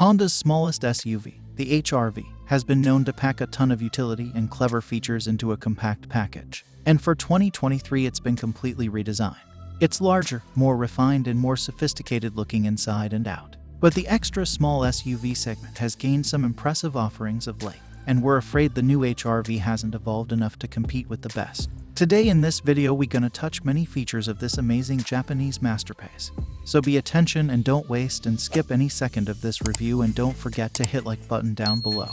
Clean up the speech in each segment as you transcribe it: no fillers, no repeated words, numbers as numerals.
Honda's smallest SUV, the HR-V, has been known to pack a ton of utility and clever features into a compact package. And for 2023, it's been completely redesigned. It's larger, more refined, and more sophisticated looking inside and out. But the extra small SUV segment has gained some impressive offerings of late, and we're afraid the new HR-V hasn't evolved enough to compete with the best. Today in this video we're gonna touch many features of this amazing Japanese masterpiece. So be attention and don't waste and skip any second of this review, and don't forget to hit like button down below.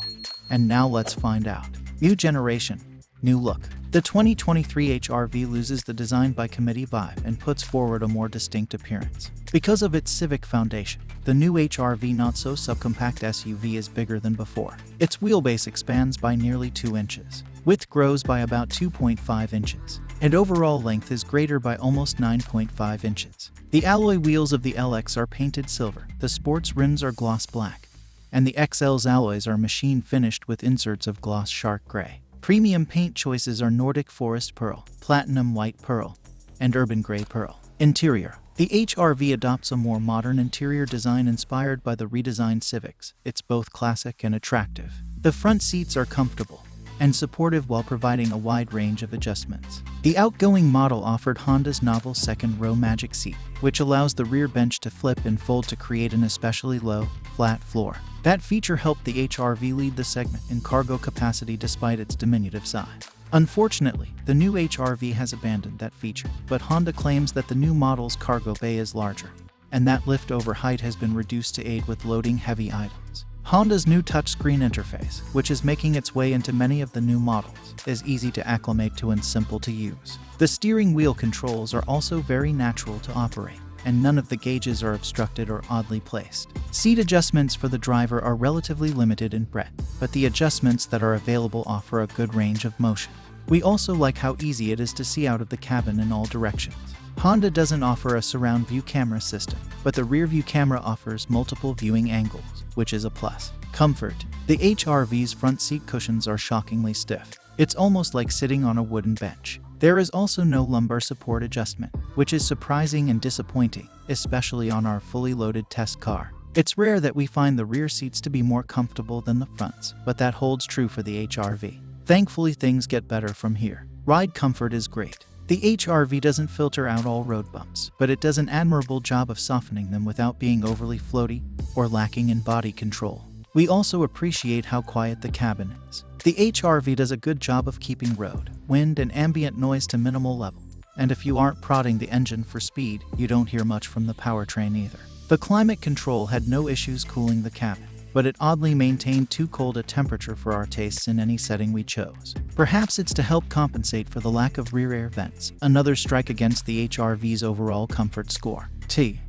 And now let's find out. New generation, new look. The 2023 HR-V loses the design by committee vibe and puts forward a more distinct appearance. Because of its civic foundation, the new HR-V not-so-subcompact SUV is bigger than before. Its wheelbase expands by nearly 2 inches. Width grows by about 2.5 inches, and overall length is greater by almost 9.5 inches. The alloy wheels of the LX are painted silver, the sports rims are gloss black, and the XL's alloys are machine finished with inserts of gloss shark gray. Premium paint choices are Nordic Forest Pearl, Platinum White Pearl, and Urban Gray Pearl. Interior. The HR-V adopts a more modern interior design inspired by the redesigned Civics. It's both classic and attractive. The front seats are comfortable and supportive while providing a wide range of adjustments. The outgoing model offered Honda's novel second-row magic seat, which allows the rear bench to flip and fold to create an especially low, flat floor. That feature helped the HR-V lead the segment in cargo capacity despite its diminutive size. Unfortunately, the new HR-V has abandoned that feature, but Honda claims that the new model's cargo bay is larger, and that lift-over height has been reduced to aid with loading heavy items. Honda's new touchscreen interface, which is making its way into many of the new models, is easy to acclimate to and simple to use. The steering wheel controls are also very natural to operate, and none of the gauges are obstructed or oddly placed. Seat adjustments for the driver are relatively limited in breadth, but the adjustments that are available offer a good range of motion. We also like how easy it is to see out of the cabin in all directions. Honda doesn't offer a surround view camera system, but the rear view camera offers multiple viewing angles, which is a plus. Comfort. The HR-V's front seat cushions are shockingly stiff. It's almost like sitting on a wooden bench. There is also no lumbar support adjustment, which is surprising and disappointing, especially on our fully loaded test car. It's rare that we find the rear seats to be more comfortable than the fronts, but that holds true for the HR-V. Thankfully, things get better from here. Ride comfort is great. The HR-V doesn't filter out all road bumps, but it does an admirable job of softening them without being overly floaty or lacking in body control. We also appreciate how quiet the cabin is. The HR-V does a good job of keeping road, wind, and ambient noise to minimal level, and if you aren't prodding the engine for speed, you don't hear much from the powertrain either. The climate control had no issues cooling the cabin, but it oddly maintained too cold a temperature for our tastes in any setting we chose. Perhaps it's to help compensate for the lack of rear air vents, another strike against the HR-V's overall comfort score.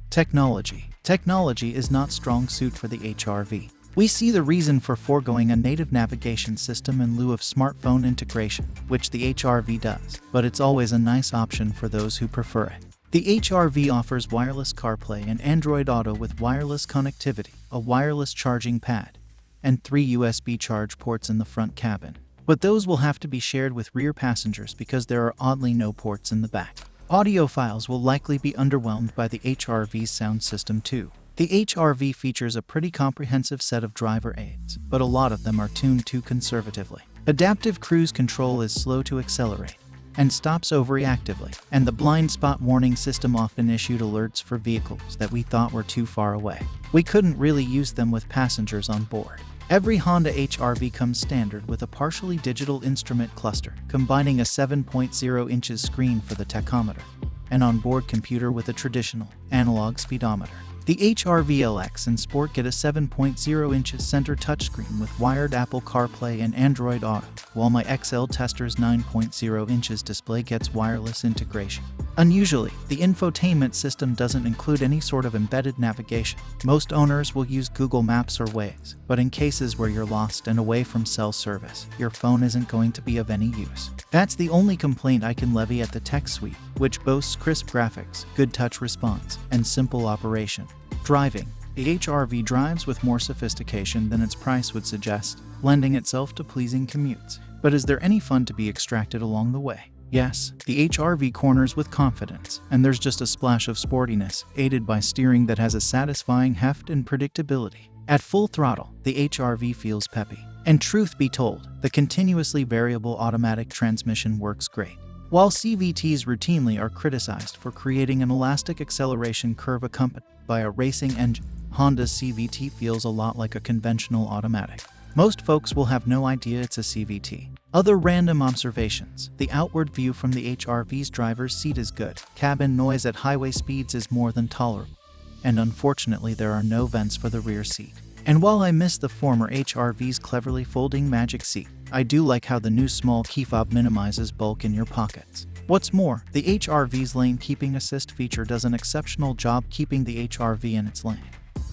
Technology. Technology is not strong suit for the HR-V. We see the reason for foregoing a native navigation system in lieu of smartphone integration, which the HR-V does, but it's always a nice option for those who prefer it. The HR-V offers wireless CarPlay and Android Auto with wireless connectivity, a wireless charging pad, and 3 USB charge ports in the front cabin. But those will have to be shared with rear passengers because there are oddly no ports in the back. Audiophiles will likely be underwhelmed by the HR-V's sound system too. The HR-V features a pretty comprehensive set of driver aids, but a lot of them are tuned too conservatively. Adaptive cruise control is slow to accelerate and stops overreactively, and the blind spot warning system often issued alerts for vehicles that we thought were too far away. We couldn't really use them with passengers on board. Every Honda HR-V comes standard with a partially digital instrument cluster, combining a 7.0 inches screen for the tachometer, an onboard computer with a traditional analog speedometer. The HR-V LX and Sport get a 7.0 inches center touchscreen with wired Apple CarPlay and Android Auto, while my XL Tester's 9.0 inches display gets wireless integration. Unusually, the infotainment system doesn't include any sort of embedded navigation. Most owners will use Google Maps or Waze, but in cases where you're lost and away from cell service, your phone isn't going to be of any use. That's the only complaint I can levy at the tech suite, which boasts crisp graphics, good touch response, and simple operation. Driving. The HR-V drives with more sophistication than its price would suggest, lending itself to pleasing commutes. But is there any fun to be extracted along the way? Yes, the HR-V corners with confidence, and there's just a splash of sportiness, aided by steering that has a satisfying heft and predictability. At full throttle, the HR-V feels peppy. And truth be told, the continuously variable automatic transmission works great. While CVTs routinely are criticized for creating an elastic acceleration curve accompanied by a racing engine, Honda's CVT feels a lot like a conventional automatic. Most folks will have no idea it's a CVT. Other random observations. The outward view from the HR-V's driver's seat is good. Cabin noise at highway speeds is more than tolerable. And unfortunately there are no vents for the rear seat. And while I miss the former HR-V's cleverly folding magic seat, I do like how the new small key fob minimizes bulk in your pockets. What's more, the HR-V's lane keeping assist feature does an exceptional job keeping the HR-V in its lane.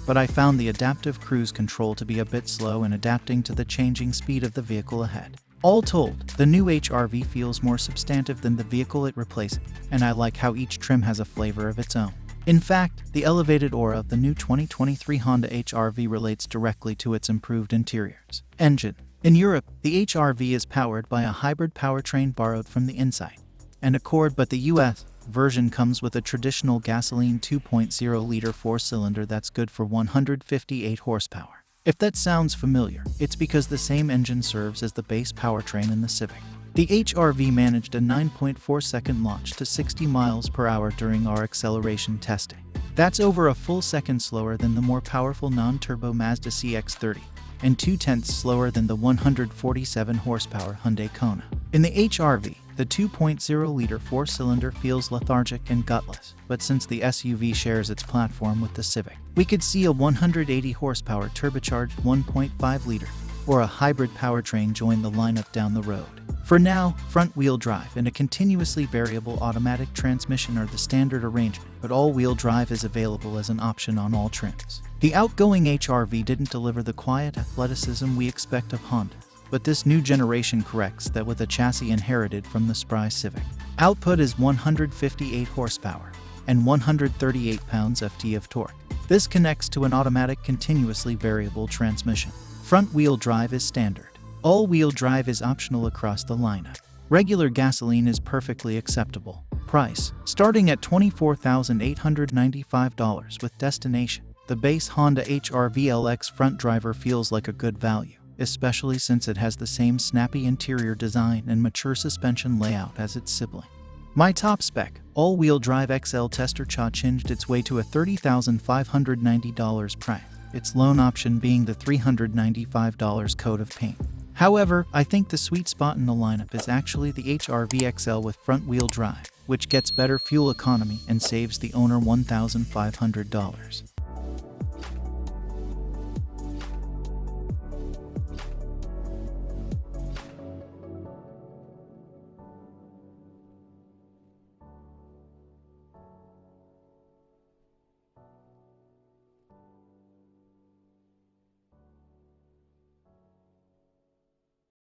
But I found the adaptive cruise control to be a bit slow in adapting to the changing speed of the vehicle ahead. All told, the new HR-V feels more substantive than the vehicle it replaces, and I like how each trim has a flavor of its own. In fact, the elevated aura of the new 2023 Honda HR-V relates directly to its improved interiors. Engine. In Europe, the HR-V is powered by a hybrid powertrain borrowed from the Insight and Accord, but the US version comes with a traditional gasoline 2.0-liter four-cylinder that's good for 158 horsepower. If that sounds familiar, it's because the same engine serves as the base powertrain in the Civic. The HR-V managed a 9.4-second launch to 60 miles per hour during our acceleration testing. That's over a full second slower than the more powerful non-turbo Mazda CX-30, and 0.2 slower than the 147 horsepower Hyundai Kona. In the HR-V, the 2.0-liter four-cylinder feels lethargic and gutless, but since the SUV shares its platform with the Civic, we could see a 180 horsepower turbocharged 1.5-liter or a hybrid powertrain join the lineup down the road. For now, front-wheel drive and a continuously variable automatic transmission are the standard arrangement, but all-wheel drive is available as an option on all trims. The outgoing HR-V didn't deliver the quiet athleticism we expect of Honda, but this new generation corrects that with a chassis inherited from the spry Civic. Output is 158 horsepower and 138 pounds-ft of torque. This connects to an automatic continuously variable transmission. Front-wheel drive is standard. All-wheel drive is optional across the lineup. Regular gasoline is perfectly acceptable. Price: starting at $24,895 with destination. The base Honda HR-V LX front driver feels like a good value, especially since it has the same snappy interior design and mature suspension layout as its sibling. My top spec, all-wheel drive XL Tester changed its way to a $30,590 price, its loan option being the $395 coat of paint. However, I think the sweet spot in the lineup is actually the HR-V XL with front-wheel drive, which gets better fuel economy and saves the owner $1,500.